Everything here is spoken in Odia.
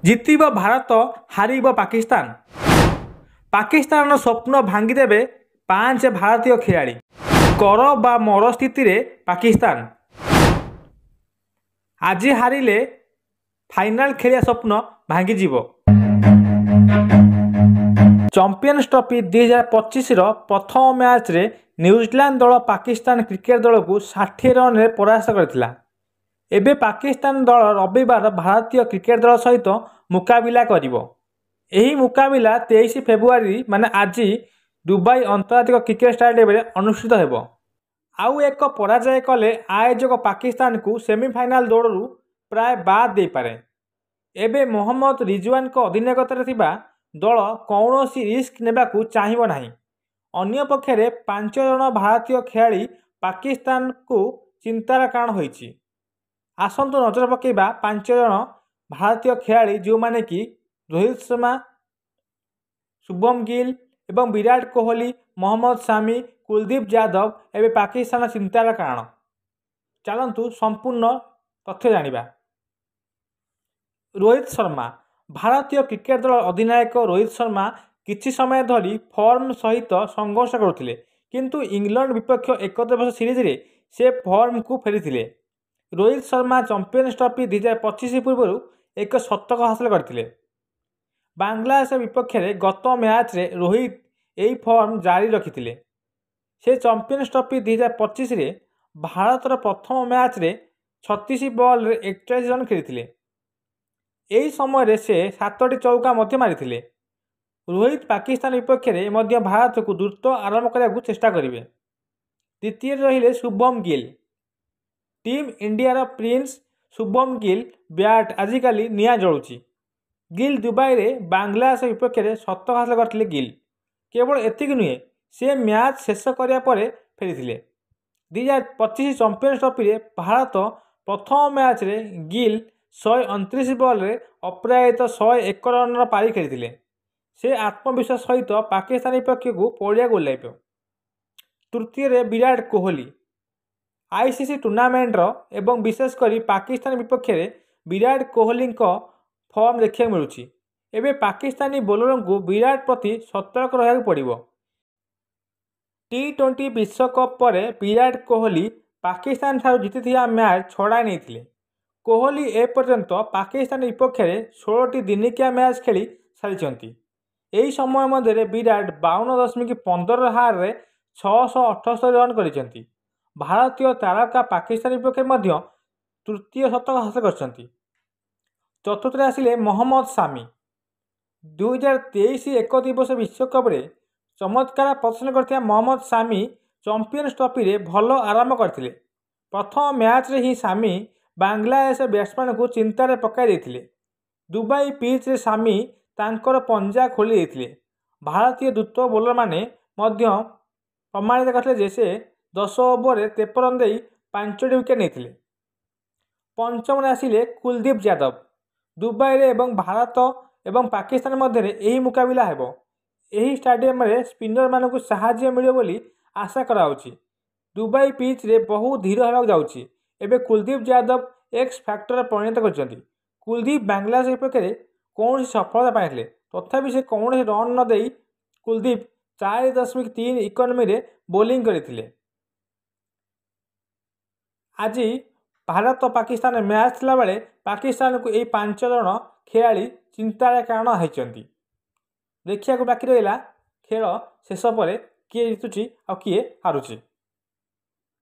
ଜିତିବ ଭାରତ ହାରିବ ପାକିସ୍ତାନ। ପାକିସ୍ତାନର ସ୍ୱପ୍ନ ଭାଙ୍ଗିଦେବେ 5 ଭାରତୀୟ ଖେଳାଳି। କର ବା ମର ସ୍ଥିତିରେ ପାକିସ୍ତାନ। ଆଜି ହାରିଲେ ଫାଇନାଲ ଖେଳିବା ସ୍ୱପ୍ନ ଭାଙ୍ଗିଯିବ। ଚାମ୍ପିୟନ୍ସ ଟ୍ରଫି 2025ର ପ୍ରଥମ ମ୍ୟାଚ୍ରେ ନ୍ୟୁଜିଲାଣ୍ଡ ଦଳ ପାକିସ୍ତାନ କ୍ରିକେଟ ଦଳକୁ 60 ରନ୍ରେ ପରାସ୍ତ କରିଥିଲା। ଏବେ ପାକିସ୍ତାନ ଦଳ ରବିବାର ଭାରତୀୟ କ୍ରିକେଟ ଦଳ ସହିତ ମୁକାବିଲା କରିବ। ଏହି ମୁକାବିଲା 23 ଫେବୃଆରୀ ମାନେ ଆଜି ଦୁବାଇ ଆନ୍ତର୍ଜାତିକ କ୍ରିକେଟ ଷ୍ଟାଡିୟମରେ ଅନୁଷ୍ଠିତ ହେବ। ଆଉ ଏକ ପରାଜୟ କଲେ ଆୟୋଜକ ପାକିସ୍ତାନକୁ ସେମିଫାଇନାଲ ଦୌଡ଼ରୁ ପ୍ରାୟ ବାଦ ଦେଇପାରେ। ଏବେ ମହମ୍ମଦ ରିଜୱାନଙ୍କ ଅଧିନାୟକତ୍ୱରେ ଥିବା ଦଳ କୌଣସି ରିସ୍କ ନେବାକୁ ଚାହିଁବ ନାହିଁ। ଅନ୍ୟପକ୍ଷରେ 5 ଜଣ ଭାରତୀୟ ଖେଳାଳି ପାକିସ୍ତାନକୁ ଚିନ୍ତାର କାରଣ ହୋଇଛି। ଆସନ୍ତୁ ନଜର ପକାଇବା 5 ଜଣ ଭାରତୀୟ ଖେଳାଳି ଯେଉଁମାନେ କି ରୋହିତ ଶର୍ମା, ଶୁଭମ ଗିଲ୍ ଏବଂ ବିରାଟ କୋହଲି, ମହମ୍ମଦ ସାମି, କୁଲଦୀପ ଯାଦବ ଏବେ ପାକିସ୍ତାନ ଚିନ୍ତାର କାରଣ। ଚାଲନ୍ତୁ ସମ୍ପୂର୍ଣ୍ଣ ତଥ୍ୟ ଜାଣିବା। ରୋହିତ ଶର୍ମା। ଭାରତୀୟ କ୍ରିକେଟ ଦଳ ଅଧିନାୟକ ରୋହିତ ଶର୍ମା କିଛି ସମୟ ଧରି ଫର୍ମ ସହିତ ସଂଘର୍ଷ କରୁଥିଲେ, କିନ୍ତୁ ଇଂଲଣ୍ଡ ବିପକ୍ଷ ଏକଦିବସୀୟ ସିରିଜରେ ସେ ଫର୍ମକୁ ଫେରିଥିଲେ। ରୋହିତ ଶର୍ମା ଚାମ୍ପିୟନ୍ସ ଟ୍ରଫି 2025 ପୂର୍ବରୁ ଏକ ଶତକ ହାସଲ କରିଥିଲେ। ବାଂଲାଦେଶ ବିପକ୍ଷରେ ଗତ ମ୍ୟାଚ୍ରେ ରୋହିତ ଏହି ଫର୍ମ ଜାରି ରଖିଥିଲେ। ସେ ଚାମ୍ପିୟନ୍ସ ଟ୍ରଫି 2025ରେ ଭାରତର ପ୍ରଥମ ମ୍ୟାଚ୍ରେ 36 ବଲ୍ରେ 41 ରନ୍ ଖେଳିଥିଲେ। ଏହି ସମୟରେ ସେ 7ଟି ଚୌକା ମଧ୍ୟ ମାରିଥିଲେ। ରୋହିତ ପାକିସ୍ତାନ ବିପକ୍ଷରେ ମଧ୍ୟ ଭାରତକୁ ଦ୍ରୁତ ଆରମ୍ଭ କରିବାକୁ ଚେଷ୍ଟା କରିବେ। ଦ୍ୱିତୀୟରେ ରହିଲେ ଶୁଭମ ଗିଲ୍। ଟିମ୍ ଇଣ୍ଡିଆର ପ୍ରିନ୍ସ ଶୁଭମ ଗିଲ୍ ବ୍ୟାଟ୍ ଆଜିକାଲି ନିଆଁ ଜଳୁଛି। ଗିଲ୍ ଦୁବାଇରେ ବାଂଲାଦେଶ ବିପକ୍ଷରେ ଶତକ ହାସଲ କରିଥିଲେ। ଗିଲ୍ କେବଳ ଏତିକି ନୁହେଁ, ସେ ମ୍ୟାଚ୍ ଶେଷ କରିବା ପରେ ଫେରିଥିଲେ। 2025 ଚାମ୍ପିୟନ୍ସ ଟ୍ରଫିରେ ଭାରତ ପ୍ରଥମ ମ୍ୟାଚ୍ରେ ଗିଲ୍ 129 ବଲ୍ରେ ଅପରାଜିତ 101 ରନ୍ର ପାରି ଖେଳିଥିଲେ। ସେ ଆତ୍ମବିଶ୍ୱାସ ସହିତ ପାକିସ୍ତାନ ବିପକ୍ଷକୁ ପଡ଼ିଆକୁ ଓହ୍ଲାଇବେ। ତୃତୀୟରେ ବିରାଟ କୋହଲି। ଆଇସିସି ଟୁର୍ଣ୍ଣାମେଣ୍ଟର ଏବଂ ବିଶେଷ କରି ପାକିସ୍ତାନ ବିପକ୍ଷରେ ବିରାଟ କୋହଲିଙ୍କ ଫର୍ମ ଦେଖିବାକୁ ମିଳୁଛି। ଏବେ ପାକିସ୍ତାନୀ ବୋଲରଙ୍କୁ ବିରାଟ ପ୍ରତି ସତର୍କ ରହିବାକୁ ପଡ଼ିବ। ଟି20 ବିଶ୍ୱକପ୍ ପରେ ବିରାଟ କୋହଲି ପାକିସ୍ତାନଠାରୁ ଜିତିଥିବା ମ୍ୟାଚ୍ ଛଡ଼ାଇ ନେଇଥିଲେ। କୋହଲି ଏପର୍ଯ୍ୟନ୍ତ ପାକିସ୍ତାନ ବିପକ୍ଷରେ 16ଟି ଦିନିକିଆ ମ୍ୟାଚ୍ ଖେଳି ସାରିଛନ୍ତି। ଏହି ସମୟ ମଧ୍ୟରେ ବିରାଟ 52.15 ହାରରେ 678 ରନ୍ କରିଛନ୍ତି। ଭାରତୀୟ ତାରକା ପାକିସ୍ତାନ ବିପକ୍ଷରେ ମଧ୍ୟ ତୃତୀୟ ଶତକ ହାସଲ କରିଛନ୍ତି। ଚତୁର୍ଥରେ ଆସିଲେ ମହମ୍ମଦ ସାମି। 2023 ଏକଦିବସୀୟ ବିଶ୍ୱକପରେ ଚମତ୍କାର ପ୍ରଦର୍ଶନ କରିଥିବା ମହମ୍ମଦ ସାମି ଚାମ୍ପିୟନ୍ସ ଟ୍ରଫିରେ ଭଲ ଆରମ୍ଭ କରିଥିଲେ। ପ୍ରଥମ ମ୍ୟାଚ୍ରେ ହିଁ ସାମି ବାଂଲାଦେଶ ବ୍ୟାଟ୍ସମ୍ୟାନଙ୍କୁ ଚିନ୍ତାରେ ପକାଇ ଦେଇଥିଲେ। ଦୁବାଇ ପିଚ୍ରେ ସାମି ତାଙ୍କର ପଞ୍ଜା ଖୋଲି ଦେଇଥିଲେ। ଭାରତୀୟ ଦ୍ରୁତ ବୋଲରମାନେ ମଧ୍ୟ ପ୍ରମାଣିତ କରିଥିଲେ ଯେ ସେ 10 ଓଭରରେ 53 ରନ୍ ଦେଇ 5ଟି ୱିକେଟ୍ ନେଇଥିଲେ। ପଞ୍ଚମରେ ଆସିଲେ କୁଲଦୀପ ଯାଦବ। ଦୁବାଇରେ ଏବଂ ଭାରତ ଏବଂ ପାକିସ୍ତାନ ମଧ୍ୟରେ ଏହି ମୁକାବିଲା ହେବ। ଏହି ଷ୍ଟାଡିୟମରେ ସ୍ପିନରମାନଙ୍କୁ ସାହାଯ୍ୟ ମିଳିବ ବୋଲି ଆଶା କରାଯାଉଛି। ଦୁବାଇ ପିଚ୍ରେ ବହୁ ଧୀର ହେବାକୁ ଯାଉଛି। ଏବେ କୁଲଦୀପ ଯାଦବ ଏକ୍ସ ଫ୍ୟାକ୍ଟରରେ ପରିଣତ କରିଛନ୍ତି। କୁଲଦୀପ ବାଂଲାଦେଶ ବିପକ୍ଷରେ କୌଣସି ସଫଳତା ପାଇନଥିଲେ, ତଥାପି ସେ କୌଣସି ରନ୍ ନ ଦେଇ କୁଲଦୀପ 4.3 ଇକୋନମିରେ ବୋଲିଂ କରିଥିଲେ। ଆଜି ଭାରତ ପାକିସ୍ତାନ ମ୍ୟାଚ୍ ଥିଲାବେଳେ ପାକିସ୍ତାନକୁ ଏହି 5 ଜଣ ଖେଳାଳି ଚିନ୍ତାର କାରଣ ହୋଇଛନ୍ତି। ଦେଖିବାକୁ ବାକି ରହିଲା ଖେଳ ଶେଷ ପରେ କିଏ ଜିତୁଛି ଆଉ କିଏ ହାରୁଛି।